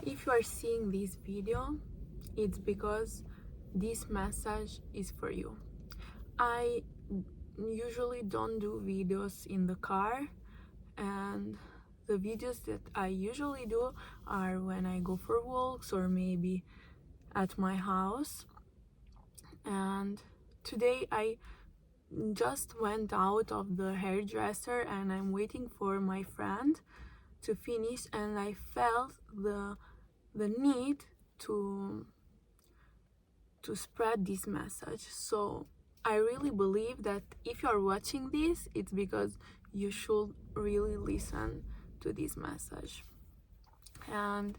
If you are seeing this video, it's because this message is for you. I usually don't do videos in the car, and the videos that I usually do are when I go for walks or maybe at my house. And today I just went out of the hairdresser and I'm waiting for my friend to finish, and I felt the need to spread this message. So I really believe that if you are watching this, it's because you should really listen to this message. And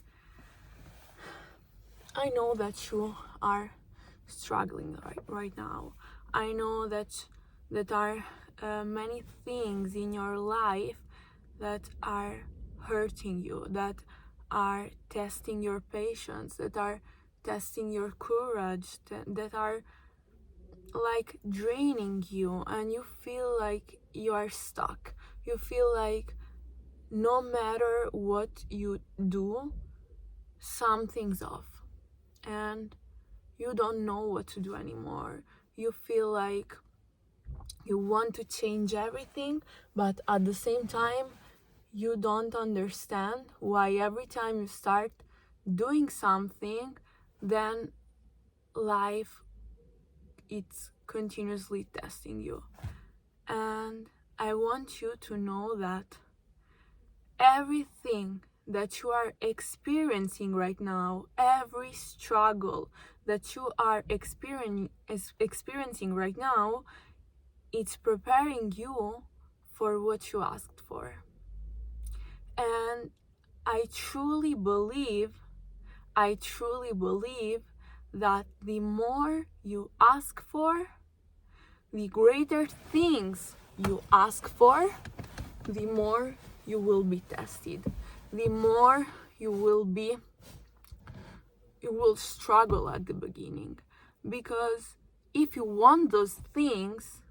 I know that you are struggling right now. I know that are many things in your life that are hurting you, that are testing your patience, that are testing your courage, that are like draining you, and you feel like you are stuck. You feel like no matter what you do, something's off, and you don't know what to do anymore. You feel like you want to change everything, but at the same time, you don't understand why every time you start doing something, then life it's continuously testing you. And I want you to know that everything that you are experiencing right now, every struggle that you are experiencing right now, it's preparing you for what you asked for. And I truly believe that the more you ask for, the greater things you ask for, the more you will be tested, the more you will struggle at the beginning. Because if you want those things,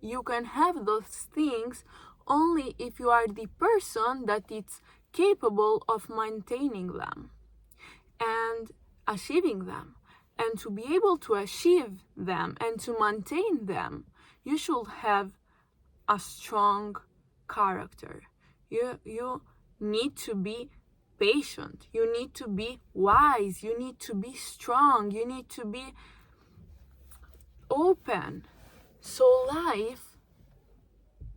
you can have those things only if you are the person that is capable of maintaining them and achieving them. And to be able to achieve them and to maintain them, you should have a strong character. You need to be patient. You need to be wise. You need to be strong. You need to be open. So life,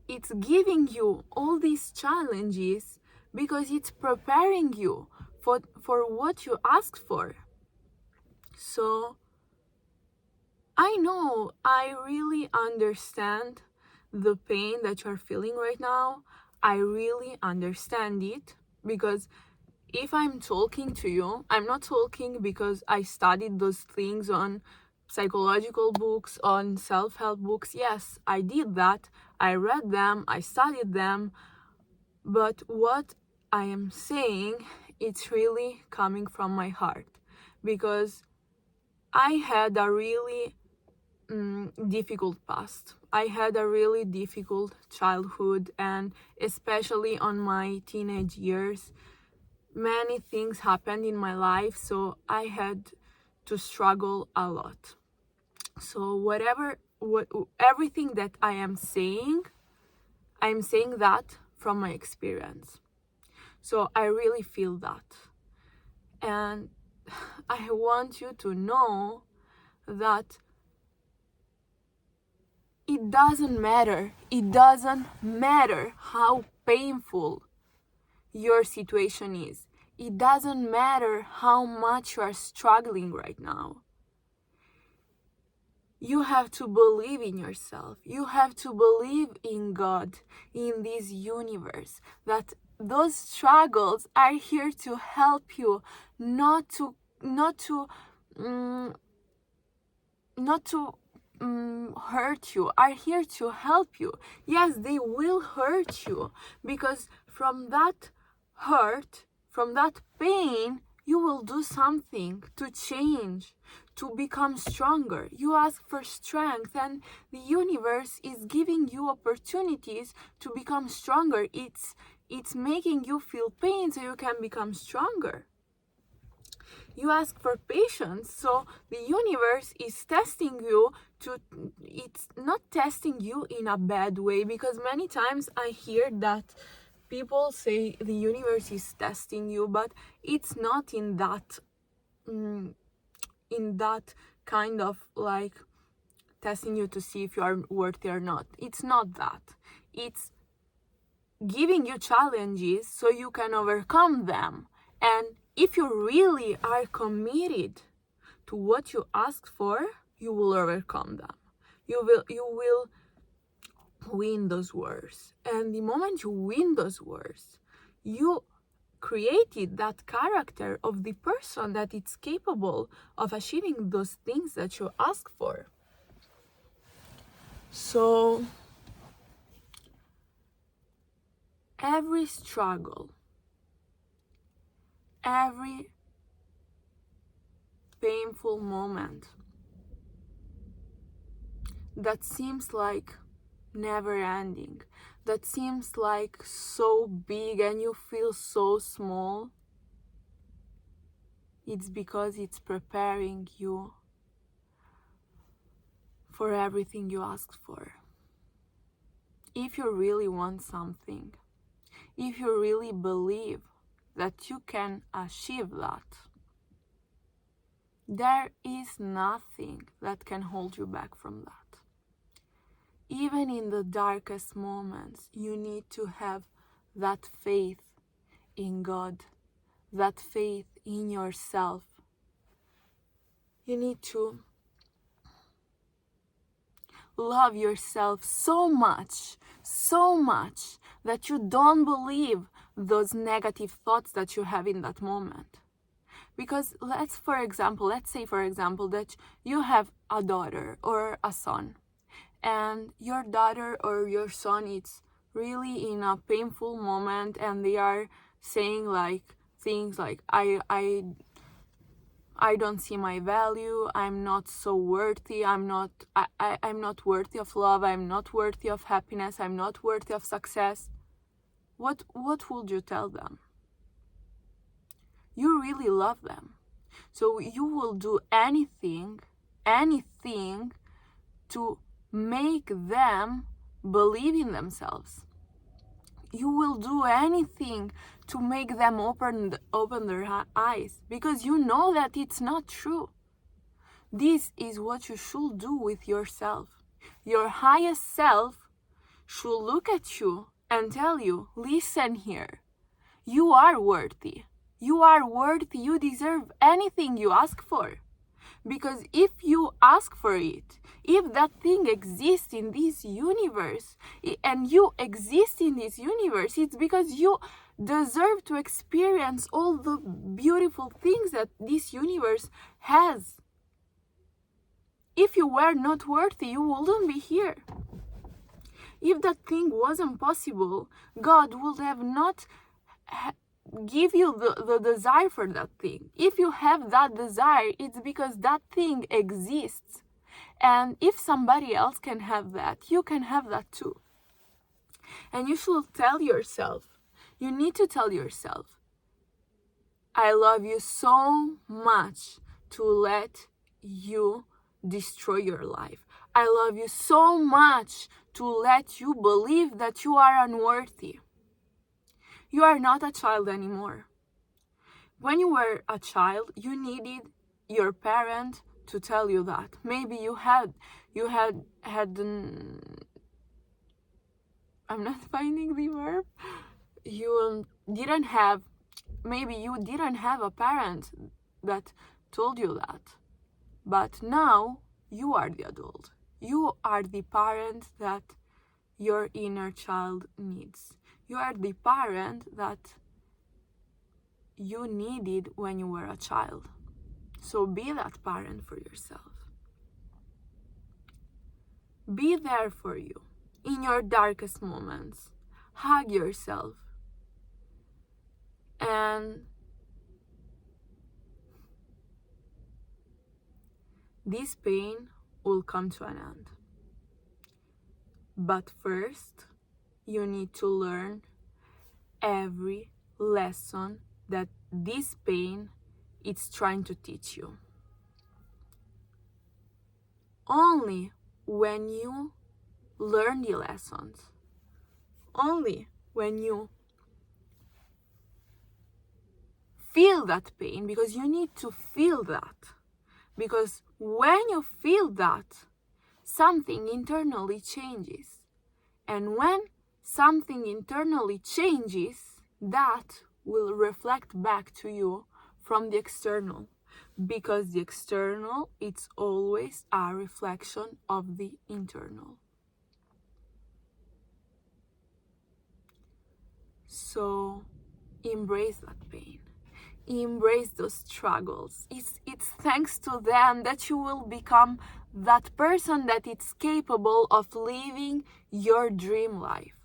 it's giving you all these challenges because it's preparing you for what you asked for. So I know I really understand the pain that you're feeling right now. I really understand it, because if I'm talking to you, I'm not talking because I studied those things on psychological books, on self-help books. Yes, I did that. I read them, I studied them. But what I am saying, it's really coming from my heart, because I had a really difficult past. I had a really difficult childhood, and especially on my teenage years, many things happened in my life, so I had to struggle a lot. So everything that I'm saying that from my experience. So I really feel that. And I want you to know that it doesn't matter how painful your situation is. It doesn't matter how much you are struggling right now. You have to believe in yourself. You have to believe in God, in this universe, that those struggles are here to help you, not to hurt you, are here to help you. Yes, they will hurt you, because from that hurt, from that pain, you will do something to change, to become stronger. You ask for strength, and the universe is giving you opportunities to become stronger. It's making you feel pain so you can become stronger. You ask for patience. So the universe is testing you it's not testing you in a bad way, because many times I hear that people say the universe is testing you, but it's not in that kind of like testing you to see if you are worthy or not. It's not that. It's giving you challenges so you can overcome them. And if you really are committed to what you ask for, you will overcome them. You will win those wars. And the moment you win those wars, you created that character of the person that it's capable of achieving those things that you ask for. So every struggle, every painful moment that seems like never ending, that seems like so big and you feel so small, it's because it's preparing you for everything you asked for. If you really want something, if you really believe that you can achieve that, there is nothing that can hold you back from that. Even in the darkest moments, you need to have that faith in God, that faith in yourself. You need to love yourself so much that you don't believe those negative thoughts that you have in that moment. Because let's say for example that you have a daughter or a son, and your daughter or your son is really in a painful moment, and they are saying like things like I don't see my value, I'm not so worthy, I'm not worthy of love, I'm not worthy of happiness, I'm not worthy of success. What would you tell them? You really love them. So you will do anything to make them believe in themselves. You will do anything to make them open their eyes, because you know that it's not true. This is what you should do with yourself. Your highest self should look at you and tell you, listen here, you are worthy. You are worthy. You deserve anything you ask for. Because if you ask for it, if that thing exists in this universe, and you exist in this universe, it's because you deserve to experience all the beautiful things that this universe has. If you were not worthy, you wouldn't be here. If that thing wasn't possible, God would have not give you the desire for that thing. If you have that desire, it's because that thing exists. And if somebody else can have that, you can have that too. And you should tell yourself, you need to tell yourself, I love you so much to let you destroy your life. I love you so much to let you believe that you are unworthy. You are not a child anymore. When you were a child, you needed your parent to tell you that. Maybe you had I'm not finding the verb. Maybe you didn't have a parent that told you that. But now you are the adult. You are the parent that your inner child needs. You are the parent that you needed when you were a child. So be that parent for yourself. Be there for you in your darkest moments. Hug yourself. And this pain will come to an end. But first, you need to learn every lesson that this pain it's trying to teach you. Only when you learn the lessons, only when you feel that pain, because you need to feel that. Because when you feel that, something internally changes. And when something internally changes, that will reflect back to you from the external. Because the external, it's always a reflection of the internal. So embrace that pain. Embrace those struggles. It's thanks to them that you will become that person that is capable of living your dream life.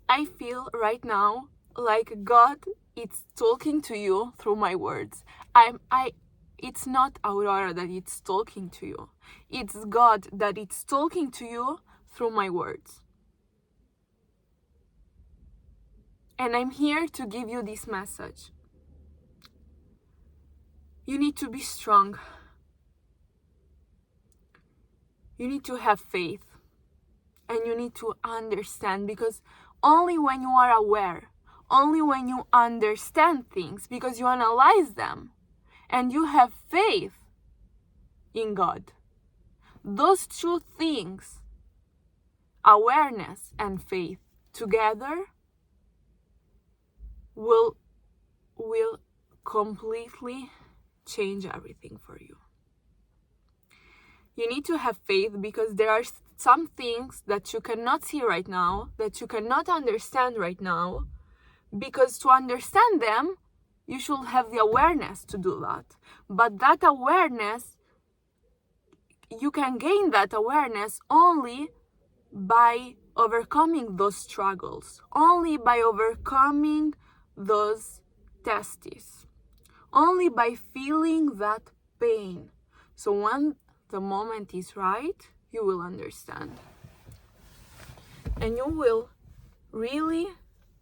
I feel right now like God is talking to you through my words. It's not Aurora that it's talking to you. It's God that it's talking to you through my words. And I'm here to give you this message. You need to be strong. You need to have faith. And you need to understand, because only when you are aware, only when you understand things, because you analyze them, and you have faith in God, those two things, awareness and faith together, will completely change everything for you. You need to have faith because there are some things that you cannot see right now, that you cannot understand right now, because to understand them, you should have the awareness to do that. But that awareness, you can gain that awareness only by overcoming those struggles, only by overcoming those testes, only by feeling that pain. So when the moment is right, you will understand. And you will really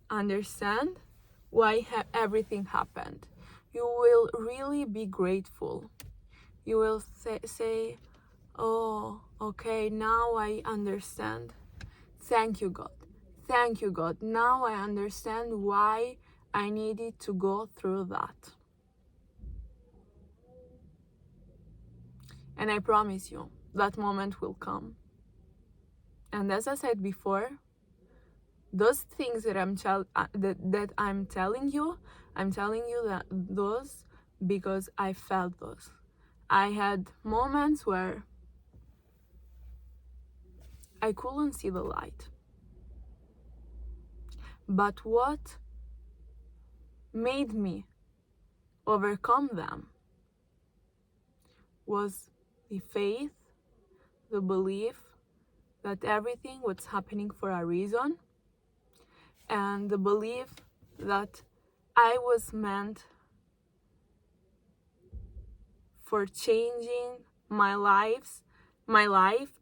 understand why everything happened. You will really be grateful. You will say, oh, okay, now I understand. Thank you, God. Thank you, God. Now I understand why I needed to go through that. And I promise you, that moment will come. And as I said before, those things that I'm telling you that those because I felt those. I had moments where I couldn't see the light. But what made me overcome them was the faith, the belief that everything was happening for a reason, and the belief that I was meant for changing my life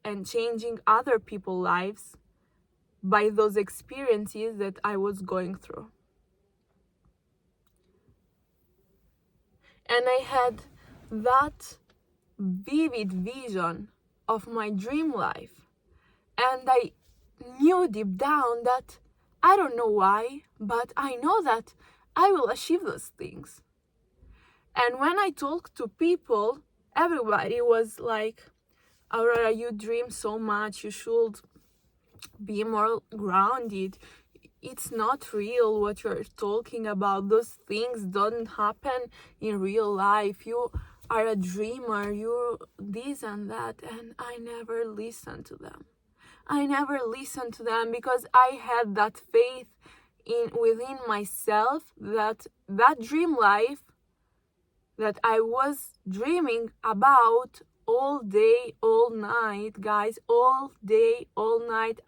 and changing other people's lives by those experiences that I was going through. And I had that vivid vision of my dream life. And I knew deep down that, I don't know why, but I know that I will achieve those things. And when I talked to people, everybody was like, Aurora, you dream so much, you should be more grounded. It's not real what you're talking about. Those things don't happen in real life. You are a dreamer, you this and that. And I never listened to them. I never listened to them because I had that faith within myself that dream life that I was dreaming about all day, all night, guys, all day, all night.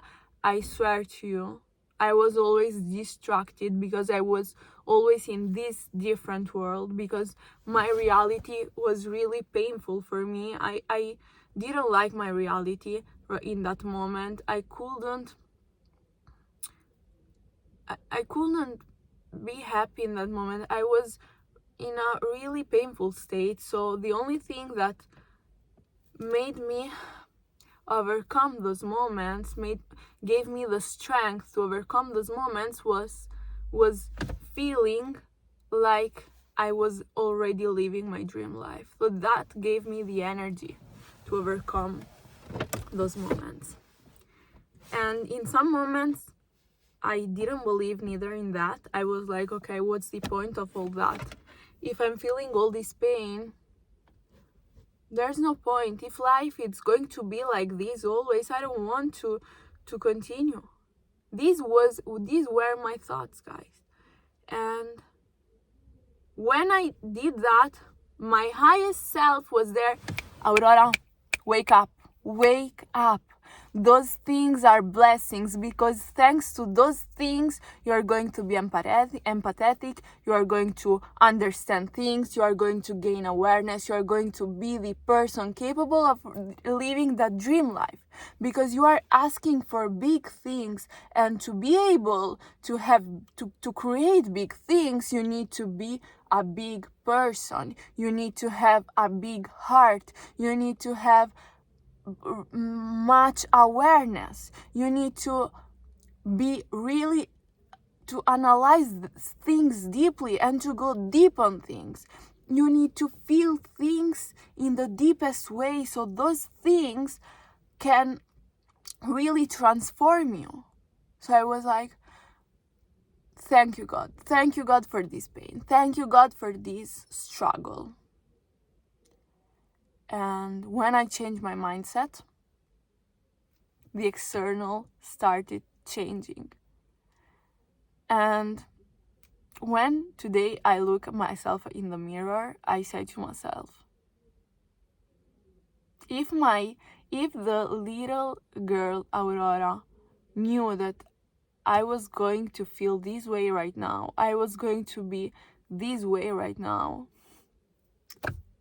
I swear to you, I was always distracted because I was always in this different world, because my reality was really painful for me. I didn't like my reality in that moment. I couldn't be happy in that moment. I was in a really painful state, so the only thing that made me overcome those moments, gave me the strength to overcome those moments, was feeling like I was already living my dream life. So that gave me the energy to overcome those moments. And in some moments I didn't believe neither in that. I was like, okay, what's the point of all that? If I'm feeling all this pain, there's no point. If life is going to be like this always, I don't want to continue. These were my thoughts, guys. And when I did that, my highest self was there. Aurora, wake up. Wake up. Those things are blessings, because thanks to those things you are going to be empathetic, you are going to understand things, you are going to gain awareness, you are going to be the person capable of living that dream life, because you are asking for big things. And to be able to have to create big things, you need to be a big person, you need to have a big heart, you need to have much awareness, you need to be really to analyze things deeply and to go deep on things. You need to feel things in the deepest way, so those things can really transform you. So I was like, thank you God for this pain, thank you God for this struggle. And when I changed my mindset, the external started changing. And when today I look at myself in the mirror, I say to myself, if the little girl Aurora knew that I was going to feel this way right now, I was going to be this way right now,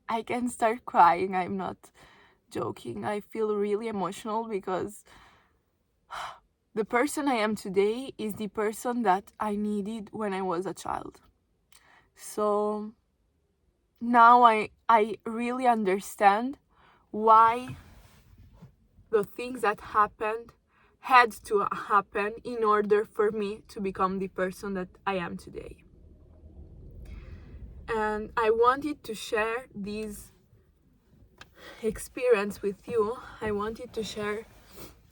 I can start crying. I'm not joking. I feel really emotional, because the person I am today is the person that I needed when I was a child. So now I really understand why the things that happened had to happen in order for me to become the person that I am today. And I wanted to share this experience with you. I wanted to share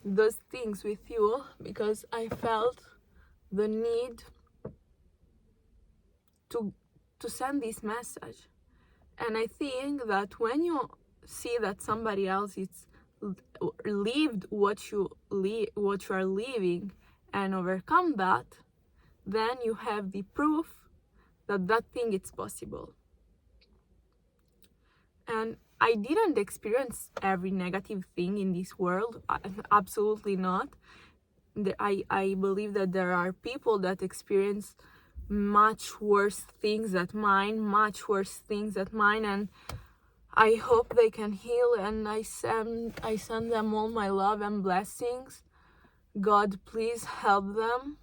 those things with you because I felt the need to send this message. And I think that when you see that somebody else is lived what you are living and overcome that, then you have the proof that thing is possible. And I didn't experience every negative thing in this world, absolutely not. I believe that there are people that experience much worse things than mine, and I hope they can heal, and I send them all my love and blessings. God, please help them.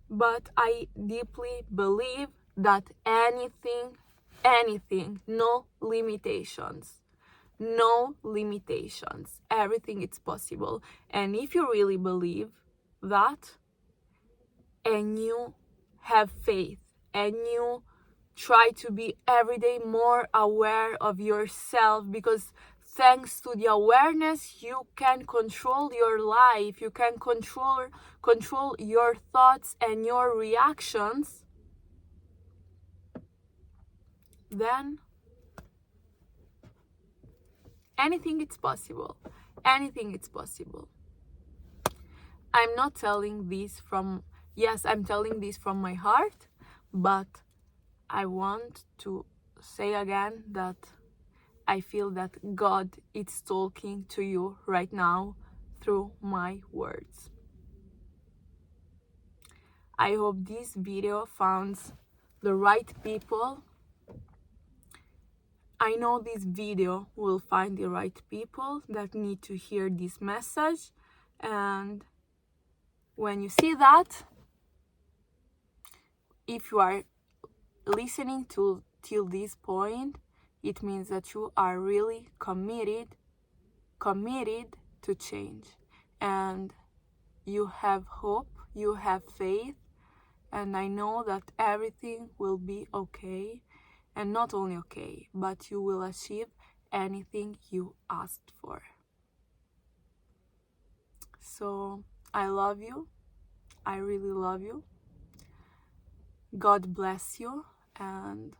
But I deeply believe that anything, no limitations, everything is possible. And if you really believe that, and you have faith, and you try to be every day more aware of yourself, because thanks to the awareness you can control your life, you can control your thoughts and your reactions, then anything is possible. I'm not telling this from I'm telling this from my heart, but I want to say again that I feel that God is talking to you right now through my words. I hope this video finds the right people. I know this video will find the right people that need to hear this message, and when you see that, if you are listening to till this point, it means that you are really committed to change, and you have hope, you have faith, and I know that everything will be okay, and not only okay, but you will achieve anything you asked for. So I love you. I really love you. God bless you, and